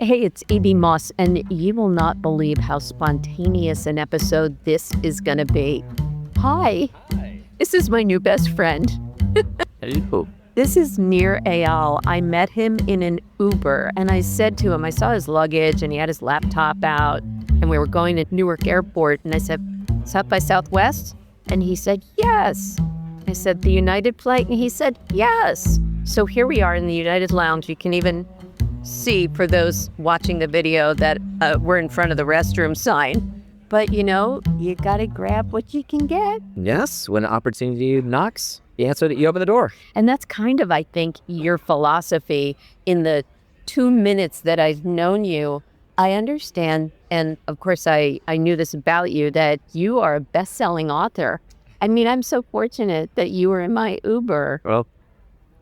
Hey, it's E.B. Moss, and you will not believe how spontaneous an episode this is going to be. Hi. This is my new best friend. Hello. This is Nir Eyal. I met him in an Uber, and I said to him, I saw his luggage, and he had his laptop out, and we were going to Newark Airport, and I said, South by Southwest? And he said, yes. I said, the United flight? And he said, yes. So here we are in the United Lounge. You can even see, for those watching the video, that we're in front of the restroom sign. But, you know, you got to grab what you can get. Yes, when opportunity knocks, you answer that you open the door. And that's kind of, I think, your philosophy. In the 2 minutes that I've known you, I understand, and of course I knew this about you, that you are a best-selling author. I mean, I'm so fortunate that you were in my Uber. Well,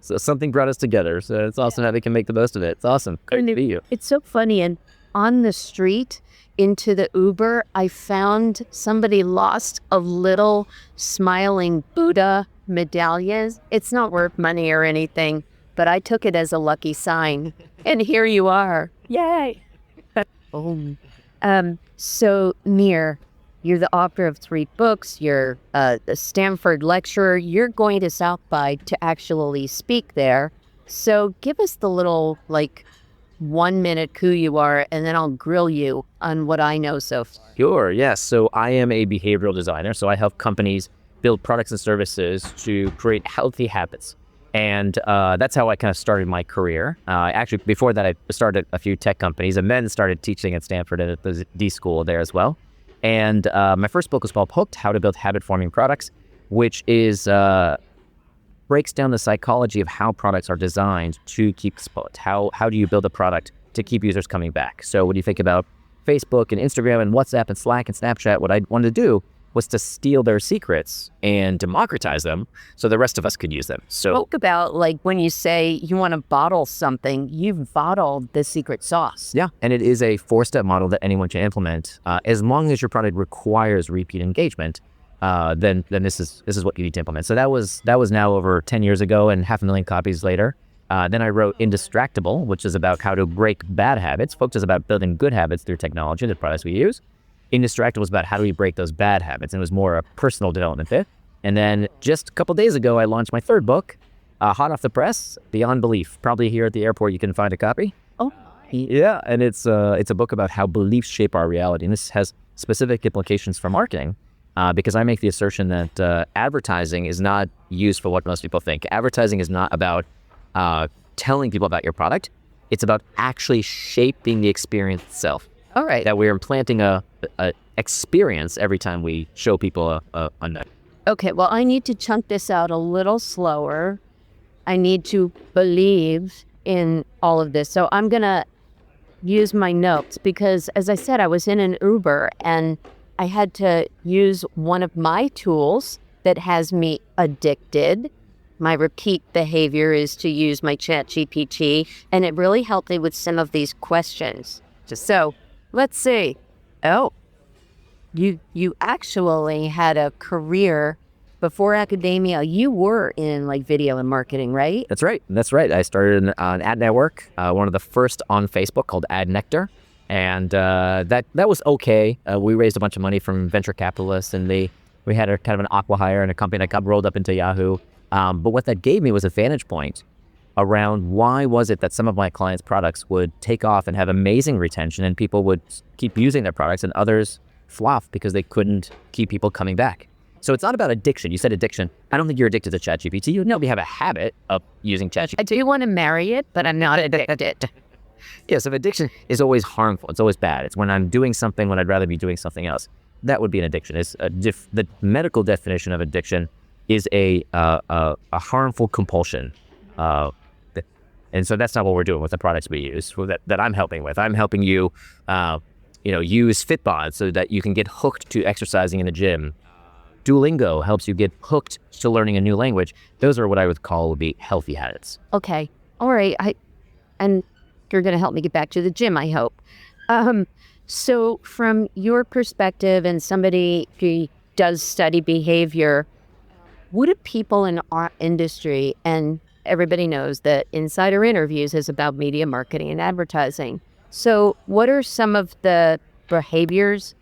so something brought us together, so it's awesome how we can make the most of it. It's awesome. Great to meet you. It's so funny, and on the street into the Uber, I found somebody lost a little smiling Buddha medallion. It's not worth money or anything, but I took it as a lucky sign. And here you are. Yay! So, Nir, you're the author of 3 books. You're a Stanford lecturer. You're going to South by to actually speak there. So give us the little, 1 minute who you are, and then I'll grill you on what I know so far. Sure, yes. So I am a behavioral designer. So I help companies build products and services to create healthy habits. And that's how I kind of started my career. Actually, before that, I started a few tech companies and then started teaching at Stanford and at the D School there as well. And my first book was called Hooked, How to Build Habit-Forming Products, which is breaks down the psychology of how products are designed to keep us hooked. How do you build a product to keep users coming back? So when you think about Facebook and Instagram and WhatsApp and Slack and Snapchat, what I wanted to do was to steal their secrets and democratize them so the rest of us could use them. So spoke about, when you say you want to bottle something, you've bottled the secret sauce. Yeah, and it is a 4-step model that anyone can implement. As long as your product requires repeat engagement, then this is what you need to implement. So that was now over 10 years ago and 500,000 copies later. Then I wrote Indistractable, which is about how to break bad habits. Focus is about building good habits through technology, the products we use. Indistractable was about how do we break those bad habits, and it was more a personal development bit. And then just a couple days ago, I launched my 3rd book, hot off the press, Beyond Belief. Probably here at the airport you can find a copy. Oh, yeah, and it's a book about how beliefs shape our reality, and this has specific implications for marketing, because I make the assertion that advertising is not used for what most people think. Advertising is not about telling people about your product; it's about actually shaping the experience itself. All right. That we're implanting a experience every time we show people a note. Okay, well, I need to chunk this out a little slower. I need to believe in all of this. So I'm going to use my notes because, as I said, I was in an Uber and I had to use one of my tools that has me addicted. My repeat behavior is to use my ChatGPT, and it really helped me with some of these questions. So let's see. Oh, you actually had a career before academia. You were in video and marketing, right? That's right. I started an ad network, one of the first on Facebook called Ad Nectar. And that was okay. We raised a bunch of money from venture capitalists, and we had a kind of an acqui-hire and a company that got rolled up into Yahoo. But what that gave me was a vantage point around why was it that some of my clients' products would take off and have amazing retention and people would keep using their products and others flop because they couldn't keep people coming back. So it's not about addiction. You said addiction. I don't think you're addicted to ChatGPT. You know we have a habit of using ChatGPT. I do want to marry it, but I'm not addicted. Yes, if addiction is always harmful. It's always bad. It's when I'm doing something when I'd rather be doing something else. That would be an addiction. It's the medical definition of addiction is a harmful compulsion. And so that's not what we're doing with the products we use that I'm helping with. I'm helping you, use Fitbod so that you can get hooked to exercising in the gym. Duolingo helps you get hooked to learning a new language. Those are what I would call would be healthy habits. Okay. All right. And you're going to help me get back to the gym, I hope. So from your perspective and somebody who does study behavior, what do people in our industry, and everybody knows that Insider Interviews is about media marketing and advertising, So what are some of the behaviors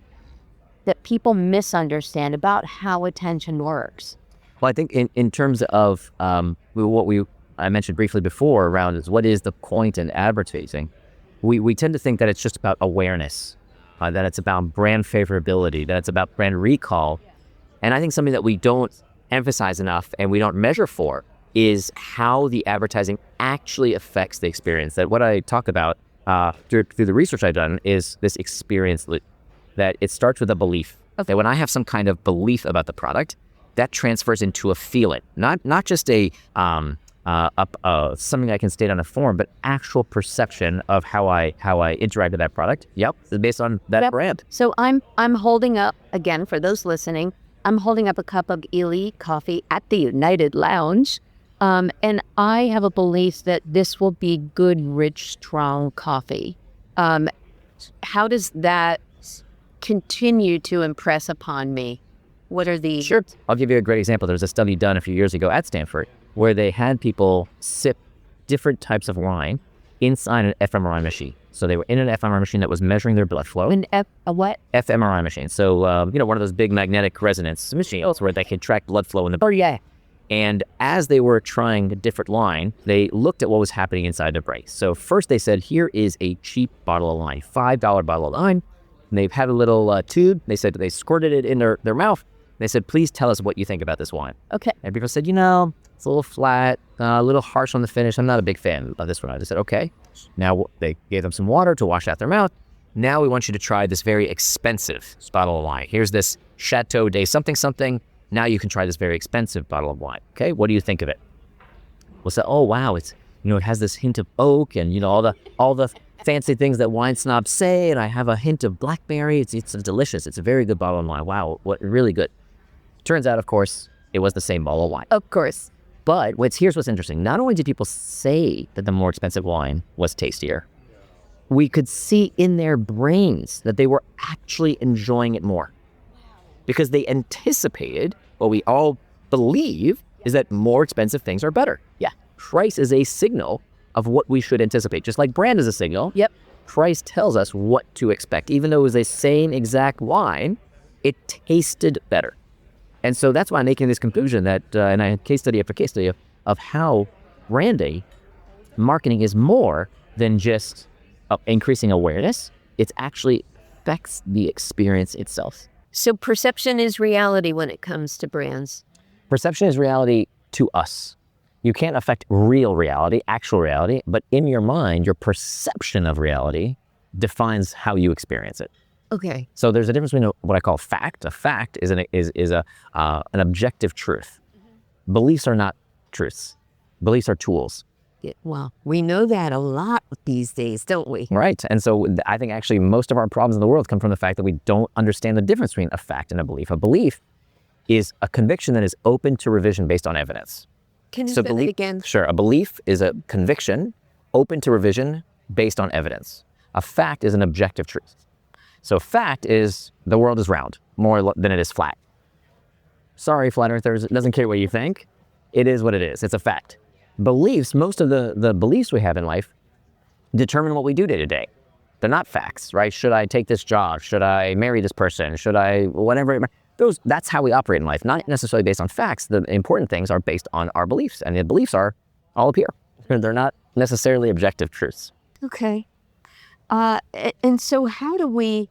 that people misunderstand about how attention works? Well, I think in terms of I mentioned briefly before around is what is the point in advertising, we tend to think that it's just about awareness, that it's about brand favorability, that it's about brand recall. And I think something that we don't emphasize enough and we don't measure for is how the advertising actually affects the experience. That what I talk about through the research I've done is this experience loop, that it starts with a belief. Okay. That when I have some kind of belief about the product, that transfers into a feeling, not just a something I can state on a form, but actual perception of how I interact with that product. Yep, it's based on that brand. So I'm holding up, again, for those listening, I'm holding up a cup of elite coffee at the United Lounge, and I have a belief that this will be good, rich, strong coffee. How does that continue to impress upon me? What are the... Sure. I'll give you a great example. There was a study done a few years ago at Stanford where they had people sip different types of wine inside an fMRI machine. So they were in an fMRI machine that was measuring their blood flow. A what? fMRI machine. So, one of those big magnetic resonance machines where they could track blood flow in the... Oh, yeah. And as they were trying a different line, they looked at what was happening inside the brain. So first they said, here is a cheap bottle of wine, $5 bottle of wine. And they've had a little tube. They said they squirted it in their mouth. They said, please tell us what you think about this wine. Okay. And people said, it's a little flat, a little harsh on the finish. I'm not a big fan of this one. I said, okay. Now they gave them some water to wash out their mouth. Now we want you to try this very expensive bottle of wine. Here's this Chateau de something something. Now you can try this very expensive bottle of wine. Okay, what do you think of it? We'll say, oh wow, it's it has this hint of oak and all the fancy things that wine snobs say, and I have a hint of blackberry. It's delicious. It's a very good bottle of wine. Wow, what really good. Turns out, of course, it was the same bottle of wine. Of course. But here's what's interesting. Not only did people say that the more expensive wine was tastier, we could see in their brains that they were actually enjoying it more. Because they anticipated what we all believe is that more expensive things are better. Yeah. Price is a signal of what we should anticipate. Just like brand is a signal. Yep. Price tells us what to expect. Even though it was the same exact wine, it tasted better. And so that's why I'm making this conclusion that, and I had case study after case study of how branding, marketing is more than just increasing awareness. It actually affects the experience itself. So perception is reality when it comes to brands. Perception is reality to us. You can't affect real reality, actual reality, but in your mind, your perception of reality defines how you experience it. Okay. So there's a difference between what I call fact. A fact is an objective truth. Beliefs are not truths. Beliefs are tools. Well, we know that a lot these days, don't we? Right. And so I think actually most of our problems in the world come from the fact that we don't understand the difference between a fact and a belief. A belief is a conviction that is open to revision based on evidence. Can you say that again? Sure. A belief is a conviction open to revision based on evidence. A fact is an objective truth. So fact is the world is round more than it is flat. Sorry, flat earthers, it doesn't care what you think. It is what it is. It's a fact. Beliefs, most of the beliefs we have in life determine what we do day to day. They're not facts, right? Should I take this job? Should I marry this person? Should I, whatever. That's how we operate in life, not necessarily based on facts. The important things are based on our beliefs, and the beliefs are all up here. They're not necessarily objective truths. Okay. And so how do we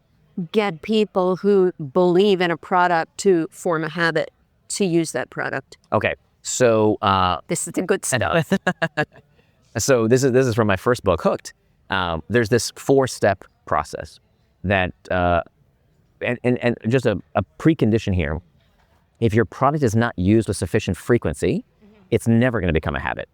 get people who believe in a product to form a habit to use that product? Okay. So this is a good stuff. So this is from my first book, Hooked. There's this 4-step process that, and just a precondition here. If your product is not used with sufficient frequency, it's never going to become a habit.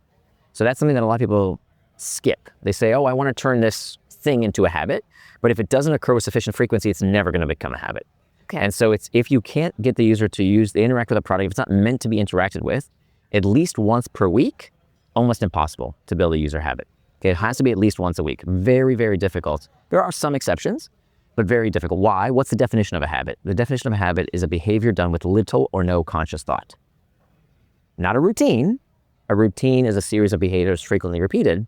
So that's something that a lot of people skip. They say, oh, I want to turn this thing into a habit, but if it doesn't occur with sufficient frequency, it's never going to become a habit. Okay. And so if you can't get the user to interact with a product, if it's not meant to be interacted with, at least once per week, almost impossible to build a user habit. Okay, it has to be at least once a week. Very, very difficult. There are some exceptions, but very difficult. Why? What's the definition of a habit? The definition of a habit is a behavior done with little or no conscious thought. Not a routine. A routine is a series of behaviors frequently repeated,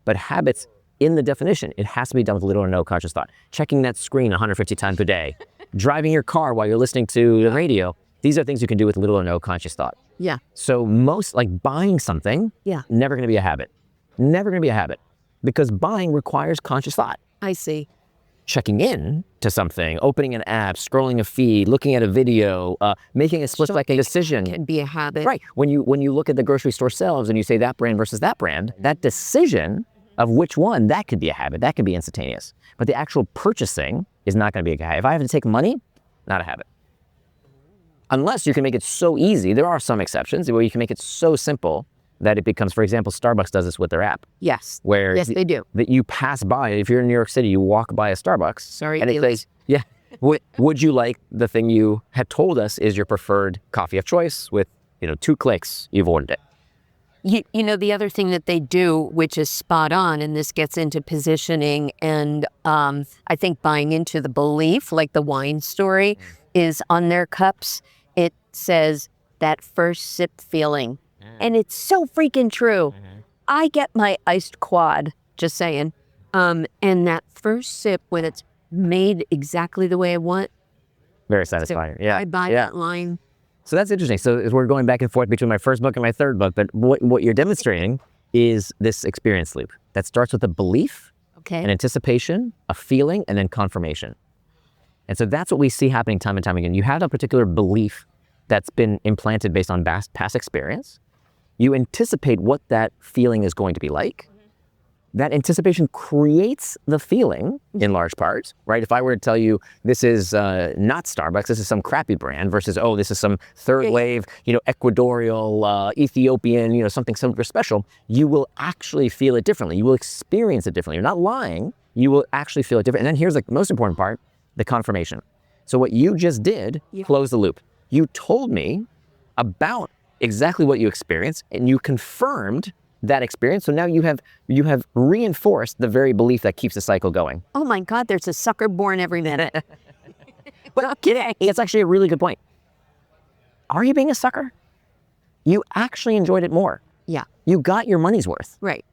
but habits in the definition, it has to be done with little or no conscious thought. Checking that screen 150 times a day, driving your car while you're listening to the radio. These are things you can do with little or no conscious thought. Yeah. So most, like buying something, never going to be a habit. Never going to be a habit, because buying requires conscious thought. I see. Checking in to something, opening an app, scrolling a feed, looking at a video, making a split-second decision can be a habit. Right. When you look at the grocery store shelves and you say that brand versus that brand, that decision of which one, that could be a habit. That could be instantaneous. But the actual purchasing is not going to be a habit. If I have to take money, not a habit. Unless you can make it so easy. There are some exceptions where you can make it so simple that it becomes, for example, Starbucks does this with their app. Yes. Where yes, they do. That you pass by, if you're in New York City, you walk by a Starbucks. Sorry, and it says, yeah, would you like the thing you had told us is your preferred coffee of choice with, 2 clicks, you've ordered it. You know, the other thing that they do, which is spot on, and this gets into positioning and I think buying into the belief, like the wine story, is on their cups, it says that first sip feeling. And it's so freaking true. I get my iced quad, just saying. And that first sip, when it's made exactly the way I want. Very satisfying. Yeah. I buy that line. So that's interesting. So we're going back and forth between my first book and my third book. But what you're demonstrating is this experience loop that starts with a belief, an anticipation, a feeling, and then confirmation. And so that's what we see happening time and time again. You have a particular belief that's been implanted based on past experience. You anticipate what that feeling is going to be like. That anticipation creates the feeling in large part, right? If I were to tell you this is not Starbucks, this is some crappy brand versus, this is some third wave, Ecuadorial, Ethiopian, something super special, you will actually feel it differently. You will experience it differently. You're not lying. You will actually feel it different. And then here's the most important part, the confirmation. So what you just did, close the loop. You told me about exactly what you experienced, and you confirmed that experience. So now you have reinforced the very belief that keeps the cycle going. Oh my God, there's a sucker born every minute. But it's actually a really good point. Are you being a sucker? You actually enjoyed it more. Yeah. You got your money's worth. Right.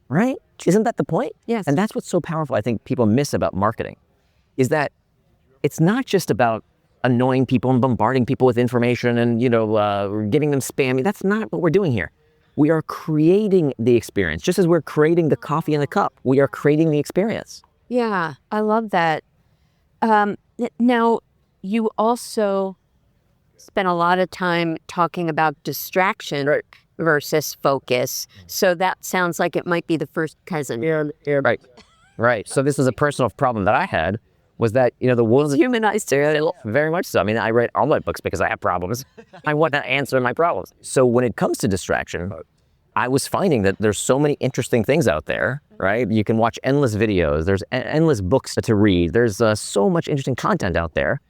Right? Isn't that the point? Yes. And that's what's so powerful, I think people miss about marketing, is that it's not just about annoying people and bombarding people with information and, giving them spam. That's not what we're doing here. We are creating the experience. Just as we're creating the coffee in the cup, we are creating the experience. Yeah, I love that. Now, you also spent a lot of time talking about distraction versus focus. So that sounds like it might be the first cousin. Yeah. Right. So this was a personal problem that I had, was that, the world humanized it. Very much so. I mean, I read all my books because I have problems. I want to answer my problems. So when it comes to distraction, I was finding that there's so many interesting things out there, right? You can watch endless videos. There's endless books to read. There's so much interesting content out there.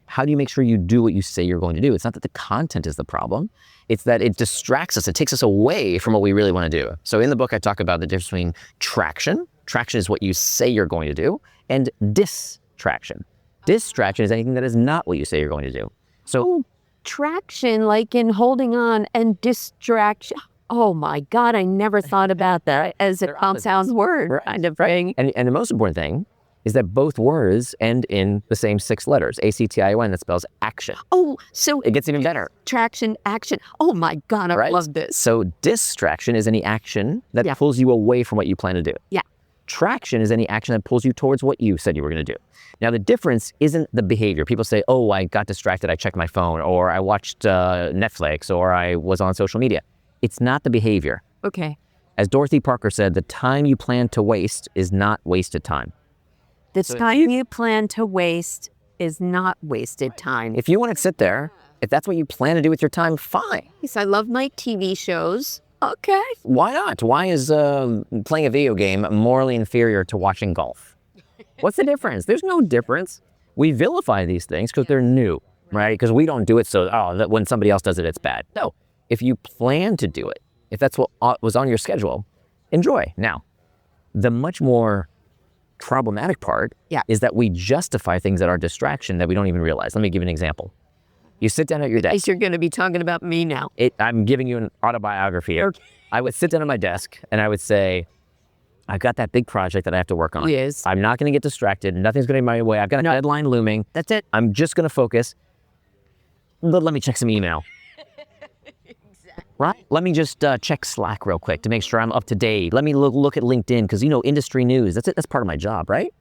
How do you make sure you do what you say you're going to do? It's not that the content is the problem. It's that it distracts us. It takes us away from what we really want to do. So in the book, I talk about the difference between traction. Traction is what you say you're going to do, and distraction. Distraction is anything that is not what you say you're going to do. So traction, like in holding on, and distraction. Oh my God, I never thought about that as a compound word kind of thing. And the most important thing is that both words end in the same 6 letters, A-C-T-I-O-N, that spells action. Oh, so it gets even better. Traction, action. Oh my God, I love this. So distraction is any action that pulls you away from what you plan to do. Yeah. Traction is any action that pulls you towards what you said you were going to do. Now, the difference isn't the behavior. People say, I got distracted, I checked my phone, or I watched Netflix, or I was on social media. It's not the behavior. Okay. As Dorothy Parker said, the time you plan to waste is not wasted time. The time you plan to waste is not wasted time. If you want to sit there, if that's what you plan to do with your time, fine. Yes, I love my TV shows. Okay. Why not? Why is playing a video game morally inferior to watching golf? What's the difference? There's no difference. We vilify these things because they're new, right? Because we don't do it so, that when somebody else does it, it's bad. No. If you plan to do it, if that's what was on your schedule, enjoy. Now, the much more problematic part is that we justify things that are distraction that we don't even realize. Let me give you an example. You sit down at your desk. You're going to be talking about me now. I'm giving you an autobiography here. Okay. I would sit down at my desk and I would say, I've got that big project that I have to work on. Yes. I'm not going to get distracted. Nothing's going to be my way. I've got a deadline looming. That's it. I'm just going to focus. But let me check some email. Right? Let me just check Slack real quick to make sure I'm up to date. Let me look at LinkedIn because, industry news. That's it. That's part of my job, right?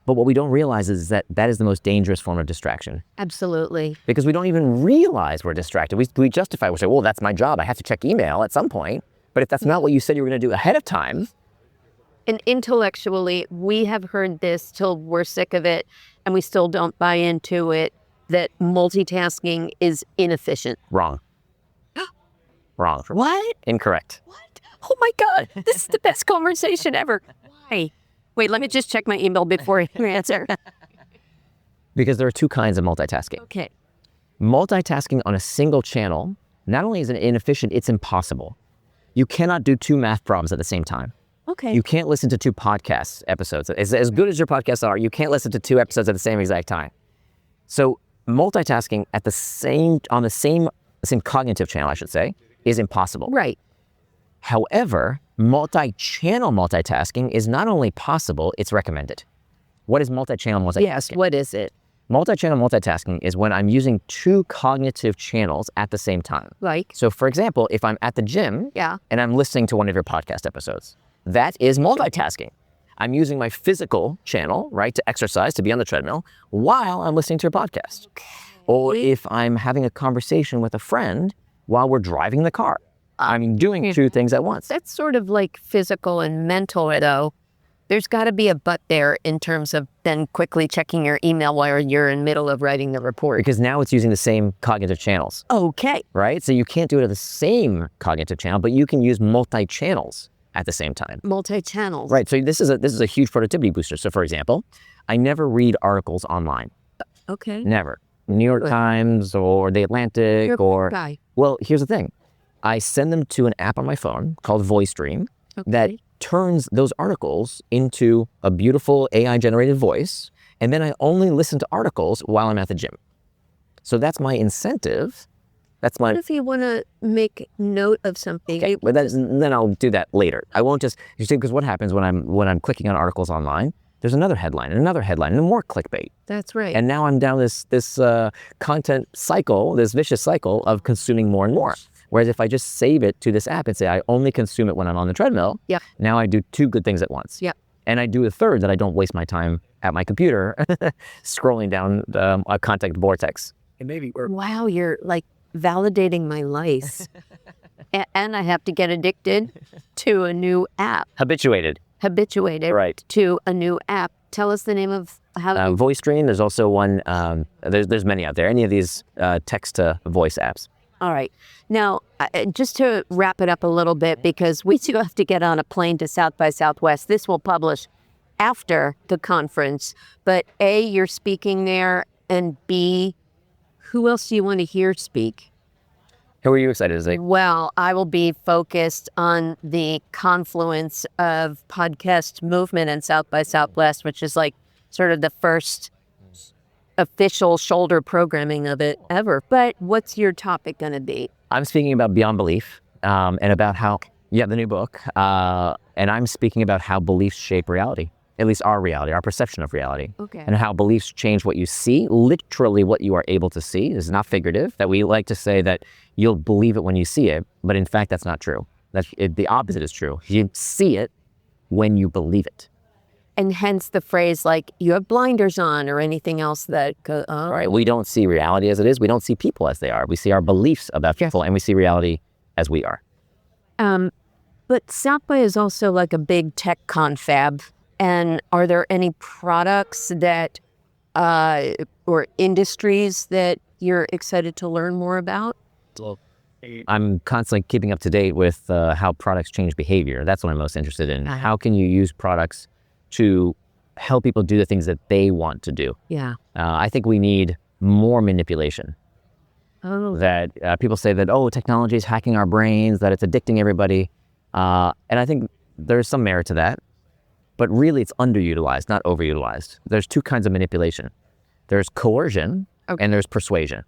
But what we don't realize is that is the most dangerous form of distraction. Absolutely. Because we don't even realize we're distracted. We justify. We say, well, that's my job. I have to check email at some point. But if that's not what you said you were going to do ahead of time. And intellectually, we have heard this till we're sick of it, and we still don't buy into it, that multitasking is inefficient. Wrong. Wrong. What? Incorrect. What? Oh my God, this is the best conversation ever. Why? Wait, let me just check my email before I answer. Because there are two kinds of multitasking. Okay. Multitasking on a single channel, not only is it inefficient, it's impossible. You cannot do two math problems at the same time. Okay. You can't listen to two podcast episodes. As good as your podcasts are, you can't listen to two episodes at the same exact time. So multitasking on the same cognitive channel, I should say, is impossible. Right. However, multi-channel multitasking is not only possible, it's recommended. What is multi-channel multitasking? Yes, what is it? Multi-channel multitasking is when I'm using two cognitive channels at the same time. Like? So for example, if I'm at the gym and I'm listening to one of your podcast episodes, that is multitasking. I'm using my physical channel, right, to exercise, to be on the treadmill, while I'm listening to your podcast. Okay. Or if I'm having a conversation with a friend while we're driving the car. I'm doing two things at once. That's sort of like physical and mental, though. There's got to be a but there in terms of then quickly checking your email while you're in the middle of writing the report. Because now it's using the same cognitive channels. Okay. Right? So you can't do it at the same cognitive channel, but you can use multi-channels at the same time. Multi-channels. Right. So this is a huge productivity booster. So for example, I never read articles online. Okay. Never. New York Times or The Atlantic You're a guy. Well, here's the thing. I send them to an app on my phone called VoiceStream that turns those articles into a beautiful AI-generated voice, and then I only listen to articles while I'm at the gym. So that's my incentive. That's my... What if you want to make note of something? Okay, but then I'll do that later. I won't just... You see, because what happens when I'm clicking on articles online, there's another headline and another headline and more clickbait. That's right. And now I'm down this content cycle, this vicious cycle of consuming more and more. Whereas if I just save it to this app and say I only consume it when I'm on the treadmill, now I do two good things at once. And I do a third that I don't waste my time at my computer scrolling down a content vortex. And maybe wow, you're like validating my lice. And I have to get addicted to a new app. Habituated right. To a new app. Tell us the name of how... VoiceStream. There's also one, there's many out there. Any of these text-to-voice apps. All right. Now, just to wrap it up a little bit, because we do have to get on a plane to South by Southwest. This will publish after the conference. But A, you're speaking there, and B, who else do you want to hear speak? Who are you excited to see? Well, I will be focused on the confluence of podcast movement and South by Southwest, which is like sort of the first official shoulder programming of it ever. But what's your topic going to be? I'm speaking about Beyond Belief and about how, the new book. And I'm speaking about how beliefs shape reality, at least our reality, our perception of reality. Okay. And how beliefs change what you see, literally what you are able to see. This is not figurative, that we like to say that you'll believe it when you see it. But in fact, that's not true. The opposite is true. You see it when you believe it. And hence the phrase like, you have blinders on or anything else that goes on. Right. We don't see reality as it is. We don't see people as they are. We see our beliefs about people and we see reality as we are. But South by is also like a big tech confab. And are there any products that, or industries that you're excited to learn more about? I'm constantly keeping up to date with how products change behavior. That's what I'm most interested in. How can you use products to help people do the things that they want to do? I think we need more manipulation. That people say that, technology is hacking our brains, that it's addicting everybody. And I think there's some merit to that. But really, it's underutilized, not overutilized. There's two kinds of manipulation. There's coercion and there's persuasion.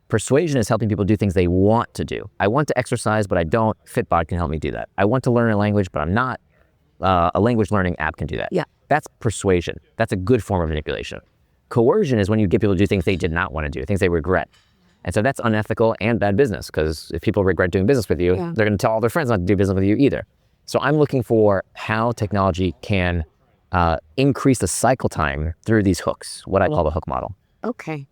Persuasion is helping people do things they want to do. I want to exercise, but I don't. Fitbod can help me do that. I want to learn a language, but I'm not. A language learning app can do that. Yeah. That's persuasion. That's a good form of manipulation. Coercion is when you get people to do things they did not want to do, things they regret. And so that's unethical and bad business, because if people regret doing business with you, they're going to tell all their friends not to do business with you either. So I'm looking for how technology can increase the cycle time through these hooks, what I call the hook model. Okay.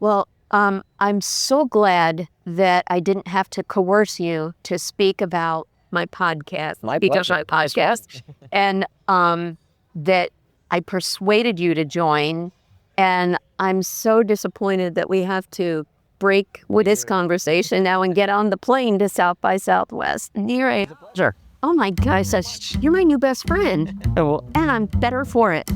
Well, I'm so glad that I didn't have to coerce you to speak about my podcast, and that I persuaded you to join. And I'm so disappointed that we have to break with this conversation now and get on the plane to South by Southwest. Nir Eyal. Sure. Oh my gosh, you're my new best friend. Well, And I'm better for it.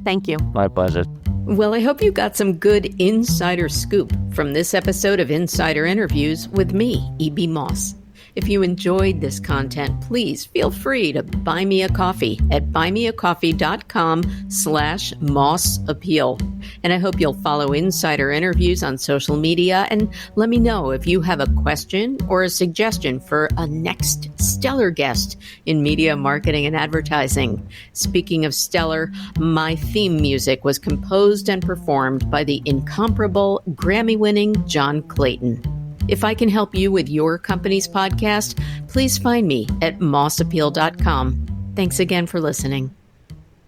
Thank you. my pleasure. Well, I hope you got some good insider scoop from this episode of Insider Interviews with me, E.B. Moss. If you enjoyed this content, please feel free to buy me a coffee at buymeacoffee.com/mossappeal. And I hope you'll follow Insider Interviews on social media and let me know if you have a question or a suggestion for a next stellar guest in media marketing and advertising. Speaking of stellar, my theme music was composed and performed by the incomparable Grammy-winning John Clayton. If I can help you with your company's podcast, please find me at mossappeal.com. Thanks again for listening.